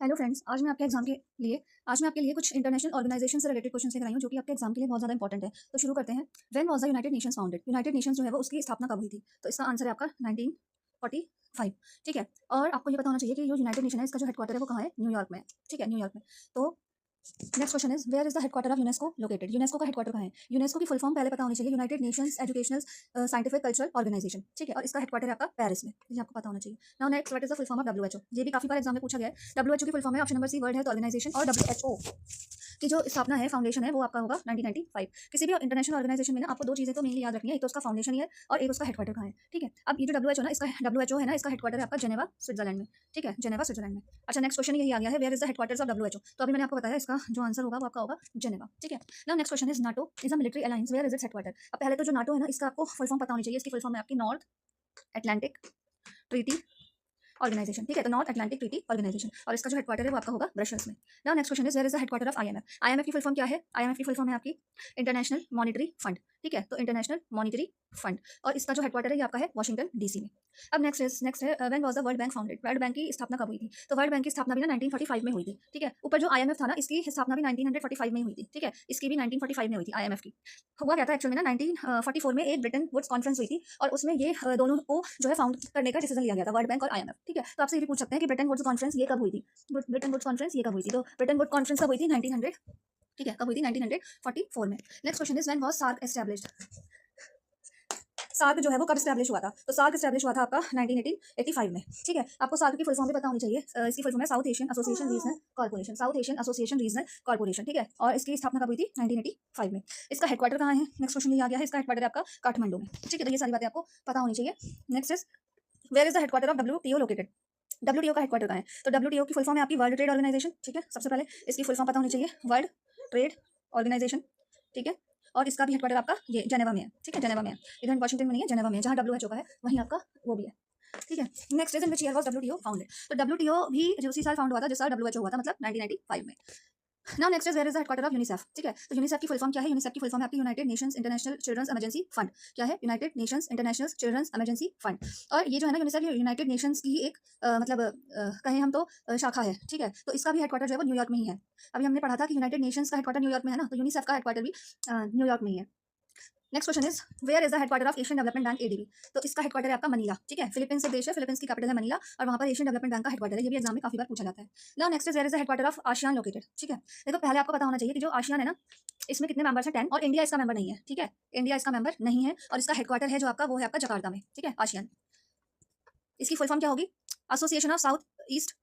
Hello friends, आज मैं आपके लिए कुछ इंटरनेशनल ऑर्गेनाइजेशन से रिलेटेड क्वेश्चन लेकर आई हूँ जो कि आपके एग्जाम के लिए बहुत ज़्यादा इंपॉर्टेंट है। तो शुरू करते हैं। When was the United Nations founded? United Nations जो है वो उसकी स्थापना कब हुई थी? तो इसका आंसर है आपका 1945। ठीक है। और आपको ये पता होना चाहिए कि जो यूनाइटेड नेशन है इसका जो हेडक्वार्टर है वो कहाँ है? न्यूयॉर्क में है। ठीक है, न्यूयॉर्क में। तो next question is where is the headquarter of UNESCO located? UNESCO का हेडक्वार्टर कहाँ है? यूनेस्को की फुल फॉर्म पहले पता होनी चाहिए, United Nations Educational Scientific Cultural Organization. ठीक है, और इसका हेडक्वार्टर है आपका पेरिस में, ये आपको पता होना चाहिए। Now next, what is the full form of WHO? ये भी काफी बार एग्जाम में पूछा गया है। डब्ल्यूएचओ की फुल फॉर्म है option number C World Health Organization, और डब्ल्यूएचओ की जो स्थापना है, फाउंडेशन है, वो आपका होगा 1995। किसी भी इंटरनेशनल ऑर्गेनाइजेशन में ना आपको दो चीजें तो मेनली याद रखनी है, एक तो उसका फाउंडेशन ही है और एक उसका हेडक्वार्टर कहाँ है। ठीक है, अब ये जो डब्ल्यूएचओ ना, इसका डब्ल्यूएचओ है ना, इसका हेडक्वार्टर है आपका जेनेवा स्विट्जरलैंड में। ठीक है, जेनेवा स्विट्जरलैंड में। अच्छा, नेक्स्ट क्वेश्चन यही आ गया है, where is the headquarters of WHO? तो अभी मैंने आपको बताया इसका जो आंसर होगा वो आपका होगा जेनेवा। ठीक है। Now next question is NATO is a military alliance, where is its headquarter? अब पहले तो जो नाटो है ना, इसका आपको फुल फॉर्म पता होनी चाहिए। इसकी फुल फॉर्म है आपकी नॉर्थ अटलांटिक ट्रीटी ऑर्गेनाइजेशन। ठीक है, तो नॉर्थ अटलांटिक ट्रीटी ऑर्गेनाइजेशन, और इसका जो हेडक्वार्टर है वो आपका होगा ब्रसेल्स में। Now next question is where is the headquarter of IMF? IMF की फुल फॉर्म क्या है? आईएमएफ की फुल फॉर्म है आपकी इंटरनेशनल मॉनिटरी फंड। ठीक है, तो इंटरनेशनल मॉनिटरी फंड, और इसका जो हेडक्वार्टर है ये आपका है वॉशिंगटन डीसी में। अब नेक्स्ट है when was the world bank founded? World bank की स्थापना कब हुई थी? तो वर्ल्ड बैंक की स्थापना भी ना 1945 में हुई थी। ठीक है, ऊपर जो आईएमएफ था ना, इसकी स्थापना भी 1945 में ही हुई थी। ठीक है, इसकी भी 1945 में हुई थी आईएमएफ की। हुआ क्या था एक्चुअली में ना, 1944 में एक ब्रिटेन वुड्स कॉन्फ्रेंस हुई थी, और उसमें ये दोनों को जो है फाउंड करने का डिसीजन लिया गया था, वर्ल्ड बैंक और आईएमएफ। ठीक है, तो आपसे ये भी पूछ सकते हैं कि ब्रिटेन वुड्स कॉन्फ्रेंस ये कब हुई थी? ब्रिटेन वुड्स कॉन्फ्रेंस ये कब हुई थी? तो ब्रिटेन वुड कॉन्फ्रेंस कब हुई थी? 1900। ठीक है, कब हुई थी? 1944 में। Next question is when was SAARC established? SAARC जो है वो कब स्टैब्लिश हुआ था? तो सार्क स्टैब्लिश हुआ था आपका 1985 में। ठीक है, आपको सार्क की फुल फॉर्म भी पता होनी चाहिए। इसकी फुल फॉर्म है south Asian association regional corporation, south Asian association regional corporation. ठीक है, और इसकी स्थापना कब हुई थी? 1985 में। इसका हेडक्वार्टर कहाँ है? नेक्स्ट क्वेश्चन ये आ गया है, इसका हेडक्वार्टर है आपका काठमांडू में। ठीक है, तो ये सारी बातें आपको पता होनी चाहिए। Next is where is the headquarter of WTO located? WTO का हेडक्वार्टर कहाँ है? तो डब्ल्यूटीओ की फुल फॉर्म है आपकी वर्ल्ड ट्रेड ऑर्गेनाइजेशन। ठीक है, सबसे पहले इसकी फुल फॉर्म पता होनी चाहिए, वर्ल्ड ट्रेड ऑर्गेनाइजेशन। ठीक है, और इसका भी हेडक्वार्टर आपका ये जेनेवा में है। ठीक है, जेनेवा में है, इधर वाशिंगटन में नहीं है, जेनेवा में है, जहाँ डब्ल्यूएचओ का है वहीं आपका वो भी है। ठीक है, next is in which year was WTO founded? तो डब्ल्यूटीओ भी जो उसी साल फाउंड हुआ था जिस साल डब्ल्यूएचओ हुआ था, मतलब 1995 में। Now next is where is the headquarter of UNICEF? ठीक है, तो यूनिसेफ की फुल फॉर्म क्या है? यूनिसेफ की फुल फॉर्म है आपकी United Nations International children's Emergency Fund. क्या है? United Nations International children's Emergency Fund. और ये जो है ना, यूनिसेफ यूनाइटेड नेशंस की एक मतलब कहें हम तो शाखा है। ठीक है, तो इसका भी हेडक्वार्टर जो है वो न्यूयॉर्क में ही है। अभी हमने पढ़ा था कि यूनाइटेड नेशंस का हेडक्वार्टर न्यूयॉर्क में है ना, तो यूनिसेफ का हेडक्वार्टर भी न्यूयॉर्क में ही है। Next question is where is the headquarter of Asian Development Bank ADB? तो इसका हेडक्वार्टर है आपका मनीला। ठीक है, फिलीपींस से देश है, फिलीपींस की कैपिटल है मनीला, और वहां पर एशियन डेवलपमेंट बैंक का हेडक्वार्टर है। ये भी एग्जाम में काफी बार पूछा जाता है। Now next is where is the headquarter of ASEAN located? ठीक है, देखो पहले आपको पता होना चाहिए कि जो आसियान है ना, इसमें कितने मेंबर्स हैं? 10, और इंडिया इसका मेंबर नहीं है। ठीक है, इंडिया इसका मेंबर नहीं है, और इसका हेडक्वार्टर है जो आपका, वो है आपका जकार्ता में। ठीक है, आसियान। इसकी फुल फॉर्म क्या होगी? Association of south east